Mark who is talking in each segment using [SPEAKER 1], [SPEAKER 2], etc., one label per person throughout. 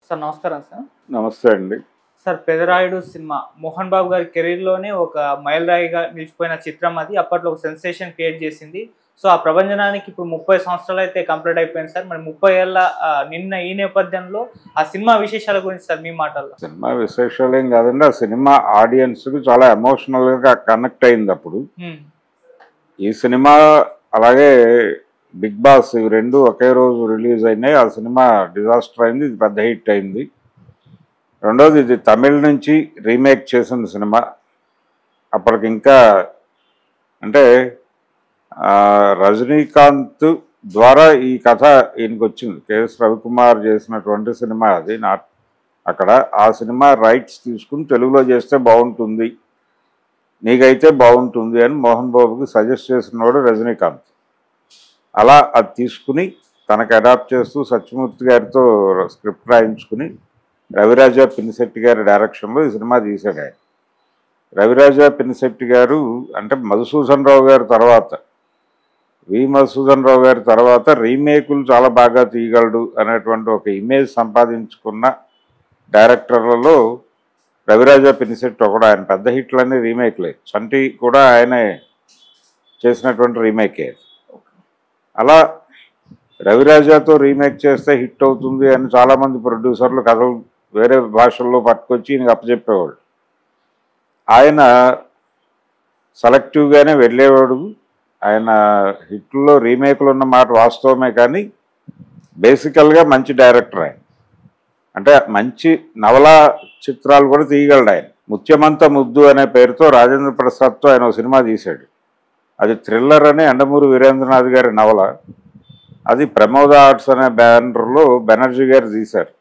[SPEAKER 1] Sir నమస్కారం sir.
[SPEAKER 2] నమస్తే అండి.
[SPEAKER 1] సార్ 'పెదరాయుడు' సినిమా మోహన్ బాబు గారి కెరీర్‌లోనే ఒక మైలురాయిగా నిలిచిపోయిన చిత్రం అది. అప్పట్లో ఒక సెన్సేషన్ క్రియేట్ చేసింది. సో, ఆ ప్రభంజనానికి ఇప్పుడు 30 సంవత్సరాలైతే కంప్లీట్ అయిపోయింది సార్. మరి 30 ఏళ్ల నిన్న ఈ నేపథ్యంలో ఆ సినిమా విశేషాల గురించి సార్ మీ మాటల్లో.
[SPEAKER 2] సినిమా విశేషాలేం కాదండి. ఆ సినిమా ఆడియన్స్‌కి చాలా ఎమోషనల్‌గా కనెక్ట్ అయింది అప్పుడు. ఈ సినిమా అలాగే 'బిగ్ బాస్' ఇవి 2 ఒకే రోజు రిలీజ్ అయినాయి. ఆ సినిమా డిజాస్టర్ అయింది. ఇది పెద్ద హిట్ అయింది. రెండోది ఇది తమిళ్ నుంచి రీమేక్ చేసిన సినిమా. అప్పటికి ఇంకా అంటే రజనీకాంత్ ద్వారా ఈ కథ ఈయనకి వచ్చింది. కెఎస్ రవికుమార్ చేసినటువంటి సినిమా అది. అక్కడ ఆ సినిమా రైట్స్ తీసుకుని తెలుగులో చేస్తే బాగుంటుంది, నీకైతే బాగుంటుంది అని మోహన్ బాబుకి సజెస్ట్ చేసినవాడు రజనీకాంత్. అలా అది తీసుకుని తనకు అడాప్ట్ చేస్తూ సత్యమూర్తి గారితో స్క్రిప్ట్ రాయించుకుని రవిరాజా పినిశెట్టి గారి డైరెక్షన్లో ఈ సినిమా తీశాడు ఆయన. రవిరాజా పినిశెట్టి గారు అంటే మధుసూదన్ రావు గారి తర్వాత, మధుసూదన్ రావు గారి తర్వాత రీమేకులు చాలా బాగా తీయగలడు అనేటువంటి ఒక ఇమేజ్ సంపాదించుకున్న డైరెక్టర్లలో రవిరాజా పినిశెట్టి ఒకడు. ఆయన పెద్ద హిట్లన్నీ రీమేక్లే. చంటి కూడా ఆయనే చేసినటువంటి రీమేకే. అలా రవిరాజాతో రీమేక్ చేస్తే హిట్ అవుతుంది అని చాలామంది ప్రొడ్యూసర్లు కథలు వేరే భాషల్లో పట్టుకొచ్చి ఈయనకి అప్పచెప్పేవాడు. ఆయన సెలెక్టివ్గానే వెళ్ళేవాడు. ఆయన హిట్లో రీమేక్లు ఉన్న మాట వాస్తవమే, కానీ బేసికల్గా మంచి డైరెక్టర్ ఆయన. అంటే మంచి నవలా చిత్రాలు కూడా తీయగలడు ఆయన. 'ముత్యమంత ముద్దు' అనే పేరుతో రాజేంద్ర ప్రసాద్తో ఆయన ఒక సినిమా తీశాడు. అది థ్రిల్లర్ అని ఎండమూరి వీరేంద్రనాథ్ గారి నవల. అది ప్రమోద ఆర్ట్స్ అనే బ్యానర్లో బెనర్జీ గారు తీశారు.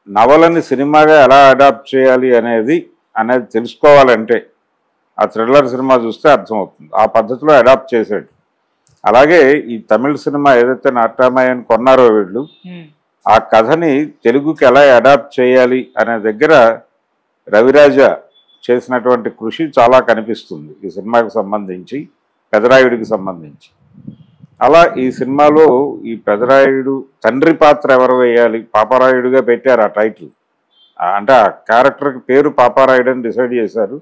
[SPEAKER 2] నవలని సినిమాగా ఎలా అడాప్ట్ చేయాలి అనేది తెలుసుకోవాలంటే ఆ థ్రిల్లర్ సినిమా చూస్తే అర్థమవుతుంది. ఆ పద్ధతిలో అడాప్ట్ చేశాడు. అలాగే ఈ తమిళ సినిమా ఏదైతే నాట్యమయ్యని కొన్నారో వీళ్ళు, ఆ కథని తెలుగుకి ఎలా అడాప్ట్ చేయాలి అనే దగ్గర రవిరాజా చేసినటువంటి కృషి చాలా కనిపిస్తుంది ఈ సినిమాకి సంబంధించి, పెదరాయుడికి సంబంధించి. అలా ఈ సినిమాలో ఈ పెదరాయుడు తండ్రి పాత్ర ఎవరు వేయాలి, పాపారాయుడుగా పెట్టారు ఆ టైటిల్. అంటే ఆ క్యారెక్టర్కి పేరు పాపారాయుడు అని డిసైడ్ చేశారు.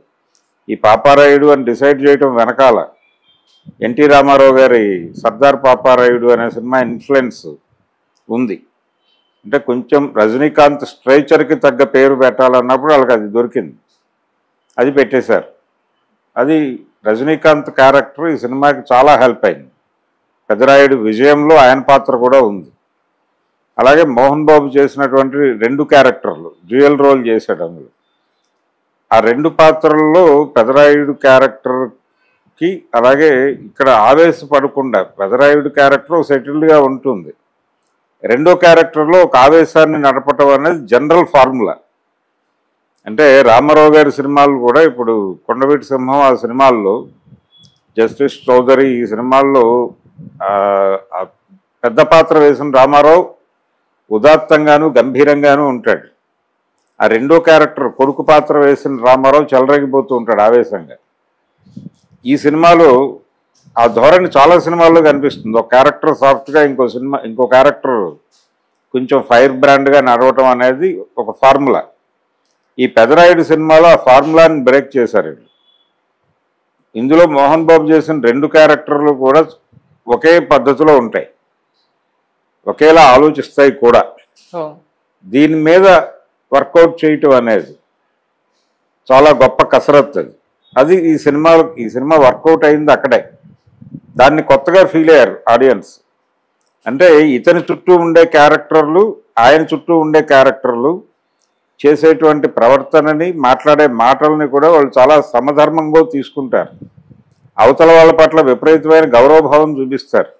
[SPEAKER 2] ఈ పాపారాయుడు అని డిసైడ్ చేయడం వెనకాల ఎన్టీ రామారావు గారి 'సర్దార్ పాపారాయుడు' అనే సినిమా ఇన్ఫ్లుయెన్స్ ఉంది. అంటే కొంచెం రజనీకాంత్ స్ట్రైచర్కి తగ్గ పేరు పెట్టాలన్నప్పుడు వాళ్ళకి అది దొరికింది, అది పెట్టేశారు. అది రజనీకాంత్ క్యారెక్టర్ ఈ సినిమాకి చాలా హెల్ప్ అయింది. పెదరాయుడు విజయంలో ఆయన పాత్ర కూడా ఉంది. అలాగే మోహన్ బాబు చేసినటువంటి 2 క్యారెక్టర్లు డ్యూయల్ రోల్ చేశాడు అందులో. ఆ 2 పాత్రల్లో పెదరాయుడు క్యారెక్టర్కి అలాగే ఇక్కడ ఆవేశపడకుండా పెదరాయుడు క్యారెక్టర్ సెటిల్డ్గా ఉంటుంది. రెండో క్యారెక్టర్లో ఒక ఆవేశాన్ని నడపటం అనేది జనరల్ ఫార్ములా. అంటే రామారావు గారి సినిమాలు కూడా ఇప్పుడు 'కొండవీటి సింహం' ఆ సినిమాల్లో, 'జస్టిస్ చౌదరి' ఈ సినిమాల్లో పెద్ద పాత్ర వేసిన రామారావు ఉదాత్తంగాను గంభీరంగాను ఉంటాడు. ఆ రెండో క్యారెక్టర్ కొడుకు పాత్ర వేసిన రామారావు చెలరేగిపోతూ ఉంటాడు ఆవేశంగా. ఈ సినిమాలో ఆ ధోరణి చాలా సినిమాల్లో కనిపిస్తుంది. ఒక క్యారెక్టర్ సాఫ్ట్గా, ఇంకో క్యారెక్టర్ కొంచెం ఫైర్ బ్రాండ్గా నడవటం అనేది ఒక ఫార్ములా. ఈ పెదరాయుడు సినిమాలో ఆ ఫార్ములాని బ్రేక్ చేశారు. ఇందులో మోహన్ బాబు చేసిన 2 క్యారెక్టర్లు కూడా ఒకే పద్ధతిలో ఉంటాయి, ఒకేలా ఆలోచిస్తాయి కూడా. దీని మీద వర్కౌట్ చేయటం అనేది చాలా గొప్ప కసరత్తు. అది ఈ సినిమా వర్కౌట్ అయింది అక్కడే. దాన్ని కొత్తగా ఫీల్ అయ్యారు ఆడియన్స్. అంటే ఇతని చుట్టూ ఉండే క్యారెక్టర్లు, ఆయన చుట్టూ ఉండే క్యారెక్టర్లు చేసేటువంటి ప్రవర్తనని, మాట్లాడే మాటలని కూడా వాళ్ళు చాలా సమధర్మంగా తీసుకుంటారు. అవతల వాళ్ళ పట్ల విపరీతమైన గౌరవభావం చూపిస్తారు.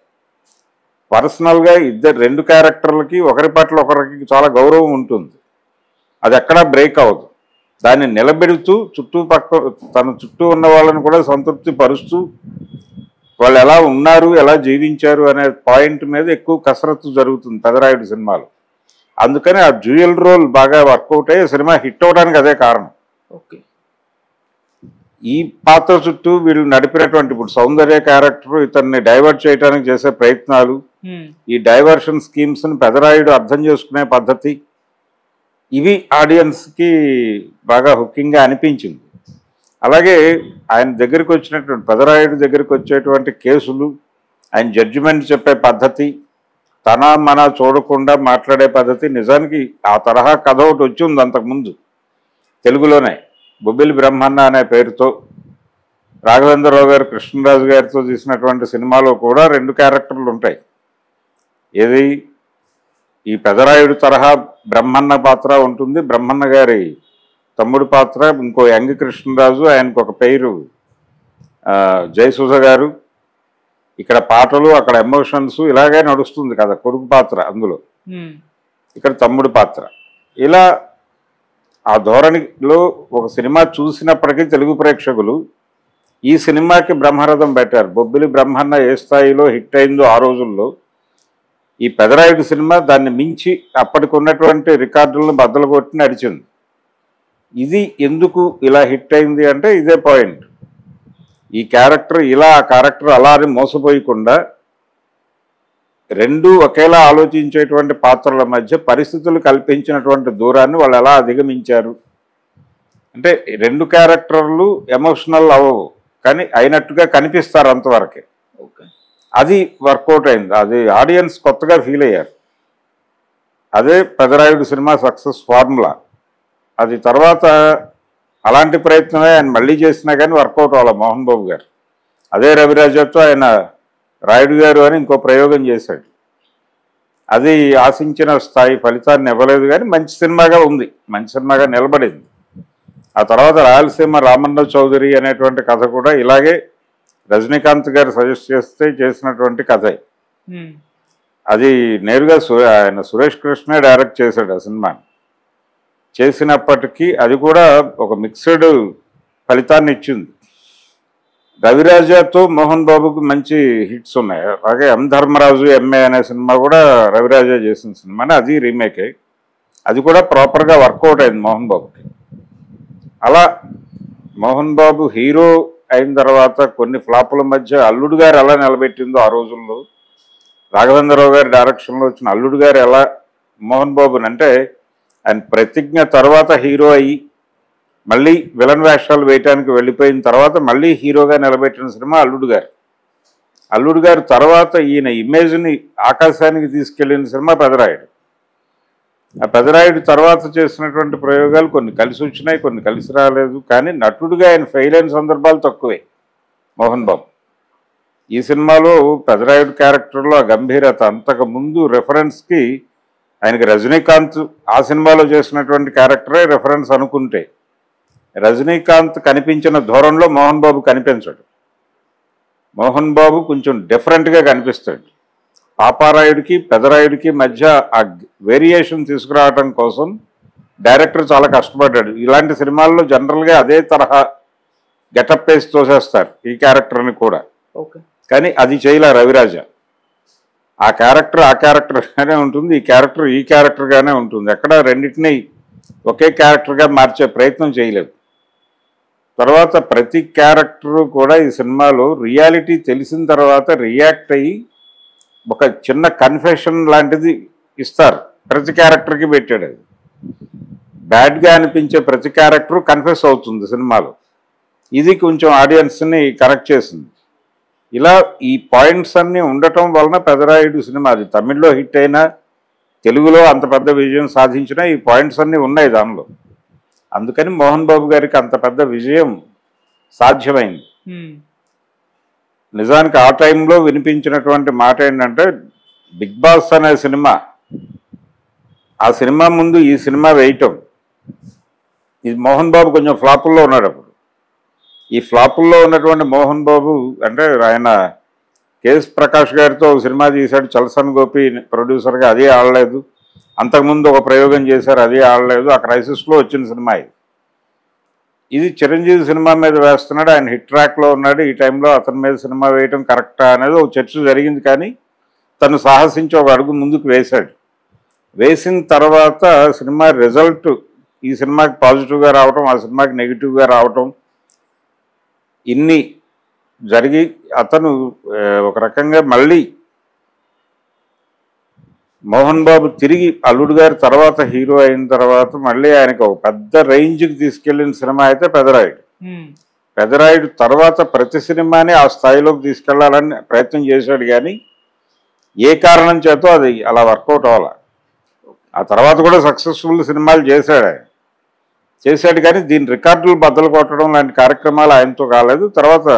[SPEAKER 2] పర్సనల్గా 2 క్యారెక్టర్లకి ఒకరి పట్ల ఒకరికి చాలా గౌరవం ఉంటుంది. అది ఎక్కడా బ్రేక్ అవ్వదు. దాన్ని నిలబెడుతూ తన చుట్టూ ఉన్న వాళ్ళని కూడా సంతృప్తి పరుస్తూ వాళ్ళు ఎలా ఉన్నారు, ఎలా జీవించారు అనే పాయింట్ మీద ఎక్కువ కసరత్తు జరుగుతుంది పెదరాయుడు సినిమాలో. అందుకని ఆ డ్యూయల్ రోల్ బాగా వర్కౌట్ అయ్యి సినిమా హిట్ అవడానికి అదే కారణం.
[SPEAKER 1] ఓకే.
[SPEAKER 2] ఈ పాత్ర చుట్టూ వీళ్ళు నడిపినటువంటి ఇప్పుడు సౌందర్య క్యారెక్టర్ ఇతన్ని డైవర్ట్ చేయడానికి చేసే ప్రయత్నాలు, ఈ డైవర్షన్ స్కీమ్స్ ని పెదరాయుడు అర్థం చేసుకునే పద్ధతి, ఇవి ఆడియన్స్కి బాగా హుకింగ్గా అనిపించింది. అలాగే ఆయన దగ్గరికి వచ్చినటువంటి పెదరాయుడు దగ్గరికి వచ్చేటువంటి కేసులు, ఆయన జడ్జిమెంట్ చెప్పే పద్ధతి, తన మన చూడకుండా మాట్లాడే పద్ధతి, నిజానికి ఆ తరహా కథ ఒకటి వచ్చి ఉంది అంతకుముందు తెలుగులోనే. బొబ్బిలి బ్రహ్మన్న అనే పేరుతో రాఘవేంద్రరావు గారు కృష్ణరాజు గారితో తీసినటువంటి సినిమాలో కూడా 2 క్యారెక్టర్లు ఉంటాయి. ఏది ఈ పెదరాయుడు తరహా బ్రహ్మన్న పాత్ర ఉంటుంది, బ్రహ్మన్న గారి తమ్ముడు పాత్ర ఇంకో యంగ్ కృష్ణరాజు, ఆయనకు ఒక పేరు జయసుధ గారు. ఇక్కడ పాటలు, అక్కడ ఎమోషన్స్, ఇలాగే నడుస్తుంది కదా. కొడుకు పాత్ర అందులో, ఇక్కడ తమ్ముడు పాత్ర. ఇలా ఆ ధోరణిలో ఒక సినిమా చూసినప్పటికీ తెలుగు ప్రేక్షకులు ఈ సినిమాకి బ్రహ్మరథం పెట్టారు. బొబ్బిలి బ్రహ్మన్న ఏ స్థాయిలో హిట్ అయిందో ఆ రోజుల్లో, ఈ పెదరాయుడు సినిమా దాన్ని మించి అప్పటికి ఉన్నటువంటి రికార్డులను బద్దలు కొట్టి నడిచింది. ఇది ఎందుకు ఇలా హిట్ అయింది అంటే ఇదే పాయింట్. ఈ క్యారెక్టర్ ఇలా, ఆ క్యారెక్టర్ అలా అని మోసపోయకుండా 2 ఒకేలా ఆలోచించేటువంటి పాత్రల మధ్య పరిస్థితులు కల్పించినటువంటి దూరాన్ని వాళ్ళు ఎలా అధిగమించారు అంటే 2 క్యారెక్టర్లు ఎమోషనల్ అవ్వవు, కానీ అయినట్టుగా కనిపిస్తారు అంతవరకే. అది వర్కౌట్ అయింది, అది ఆడియన్స్ కొత్తగా ఫీల్ అయ్యారు. అదే పెదరాయుడు సినిమా సక్సెస్ ఫార్ములా. అది తర్వాత అలాంటి ప్రయత్నమే ఆయన మళ్ళీ చేసినా కానీ వర్కౌట్ అవ్వాలి మోహన్ బాబు గారు. అదే రవిరాజతో ఆయన రాయుడు గారు అని ఇంకో ప్రయోగం చేశాడు. అది ఆశించిన స్థాయి ఫలితాన్ని ఇవ్వలేదు, కానీ మంచి సినిమాగా ఉంది, మంచి సినిమాగా నిలబడింది. ఆ తర్వాత రాయలసీమ రామన్న చౌదరి అనేటువంటి కథ కూడా ఇలాగే రజనీకాంత్ గారు సజెస్ట్ చేస్తే చేసినటువంటి కథే. అది నేరుగా ఆయన సురేష్ కృష్ణే డైరెక్ట్ చేశాడు ఆ సినిమాని. చేసినప్పటికీ అది కూడా ఒక మిక్స్డ్ ఫలితాన్ని ఇచ్చింది. రవిరాజతో మోహన్ బాబుకి మంచి హిట్స్ ఉన్నాయి. అలాగే ఎం ధర్మరాజు ఎంఏ అనే సినిమా కూడా రవిరాజా చేసిన సినిమాని, అది రీమేకే. అది కూడా ప్రాపర్గా వర్కౌట్ అయింది మోహన్ బాబుకి. అలా మోహన్ బాబు హీరో అయిన తర్వాత కొన్ని ఫ్లాపుల మధ్య అల్లుడు గారు ఎలా నిలబెట్టిందో ఆ రోజుల్లో, రాఘవేంద్రరావు గారి డైరెక్షన్లో వచ్చిన అల్లుడు గారు ఎలా మోహన్ బాబుని, అంటే ఆయన ప్రతిజ్ఞ తర్వాత హీరో అయ్యి మళ్ళీ విలన్ వేషాలు వేయటానికి వెళ్ళిపోయిన తర్వాత మళ్ళీ హీరోగా నిలబెట్టిన సినిమా అల్లుడు గారు. అల్లుడు గారు తర్వాత ఈయన ఇమేజ్ని ఆకాశానికి తీసుకెళ్లిన సినిమా పెదరాయుడు. ఆ పెదరాయుడు తర్వాత చేసినటువంటి ప్రయోగాలు కొన్ని కలిసి వచ్చినాయి, కొన్ని కలిసి రాలేదు. కానీ నటుడుగా ఆయన ఫెయిల్ అయిన సందర్భాలు తక్కువే మోహన్ బాబు. ఈ సినిమాలో పెదరాయుడు క్యారెక్టర్లో ఆ గంభీరత, అంతకు ముందు రెఫరెన్స్కి ఆయనకి రజనీకాంత్ ఆ సినిమాలో చేసినటువంటి క్యారెక్టరే రెఫరెన్స్ అనుకుంటే, రజనీకాంత్ కనిపించిన ధోరణిలో మోహన్ బాబు కనిపించాడు. మోహన్ బాబు కొంచెం డిఫరెంట్గా కనిపిస్తాడు. పాపారాయుడికి పెదరాయుడికి మధ్య ఆ వేరియేషన్ తీసుకురావడం కోసం డైరెక్టర్ చాలా కష్టపడ్డాడు. ఇలాంటి సినిమాల్లో జనరల్గా అదే తరహా గెటప్ వేసి తోసేస్తారు ఈ క్యారెక్టర్ని కూడా. కానీ అది చేయలే రవిరాజా. ఆ క్యారెక్టర్గానే ఉంటుంది, ఈ క్యారెక్టర్గానే ఉంటుంది. ఎక్కడ రెండింటినీ ఒకే క్యారెక్టర్గా మార్చే ప్రయత్నం చేయలేదు. తర్వాత ప్రతి క్యారెక్టరు కూడా ఈ సినిమాలో రియాలిటీ తెలిసిన తర్వాత రియాక్ట్ అయ్యి ఒక చిన్న కన్ఫెషన్ లాంటిది ఇస్తారు. ప్రతి క్యారెక్టర్కి పెట్టాడు. అది బ్యాడ్గా అనిపించే ప్రతి క్యారెక్టరు కన్ఫెస్ అవుతుంది సినిమాలో. ఇది కొంచెం ఆడియన్స్ని కరెక్ట్ చేసింది. ఇలా ఈ పాయింట్స్ అన్నీ ఉండటం వలన పెదరాయుడు సినిమా, అది తమిళ్లో హిట్ అయినా తెలుగులో అంత పెద్ద విజయం సాధించినా ఈ పాయింట్స్ అన్నీ ఉన్నాయి దానిలో. అందుకని మోహన్ బాబు గారికి అంత పెద్ద విజయం సాధ్యమైంది. నిజానికి ఆ టైంలో వినిపించినటువంటి మాట ఏంటంటే, బిగ్ బాస్ అనే సినిమా, ఆ సినిమా ముందు ఈ సినిమా వేయటం, ఇది మోహన్ బాబు కొంచెం ఫ్లాపుల్లో ఉన్నాడు అప్పుడు. ఈ ఫ్లాపుల్లో ఉన్నటువంటి మోహన్ బాబు అంటే ఆయన కేఎస్ ప్రకాష్ గారితో ఒక సినిమా తీశాడు, చలసన్ గోపి ప్రొడ్యూసర్గా, అది ఆడలేదు. అంతకుముందు ఒక ప్రయోగం చేశారు, అది ఆడలేదు. ఆ క్రైసిస్లో వచ్చిన సినిమా ఇది చిరంజీవి సినిమా మీద వేస్తున్నాడు, ఆయన హిట్ ట్రాక్లో ఉన్నాడు. ఈ టైంలో అతని మీద సినిమా వేయటం కరెక్టా అనేది ఒక చర్చ జరిగింది. కానీ తను సాహసించి ఒక అడుగు ముందుకు వేశాడు. వేసిన తర్వాత సినిమా రిజల్ట్ ఈ సినిమాకి పాజిటివ్గా రావటం, ఆ సినిమాకి నెగిటివ్గా రావటం, ఇన్ని జరిగి అతను ఒక రకంగా మళ్ళీ మోహన్ బాబు తిరిగి అల్లుడు గారి తర్వాత హీరో అయిన తర్వాత మళ్ళీ ఆయనకు ఒక పెద్ద రేంజ్కి తీసుకెళ్లిన సినిమా అయితే పెదరాయుడు. పెదరాయుడు తర్వాత ప్రతి సినిమాని ఆ స్థాయిలోకి తీసుకెళ్లాలని ప్రయత్నం చేశాడు, కానీ ఏ కారణం చేతో అది అలా వర్కౌట్ అవ్వాలి. ఆ తర్వాత కూడా సక్సెస్ఫుల్ సినిమాలు చేశాడు కానీ దీని రికార్డులు బద్దలు కొట్టడం లాంటి కార్యక్రమాలు ఆయనతో కాలేదు. తర్వాత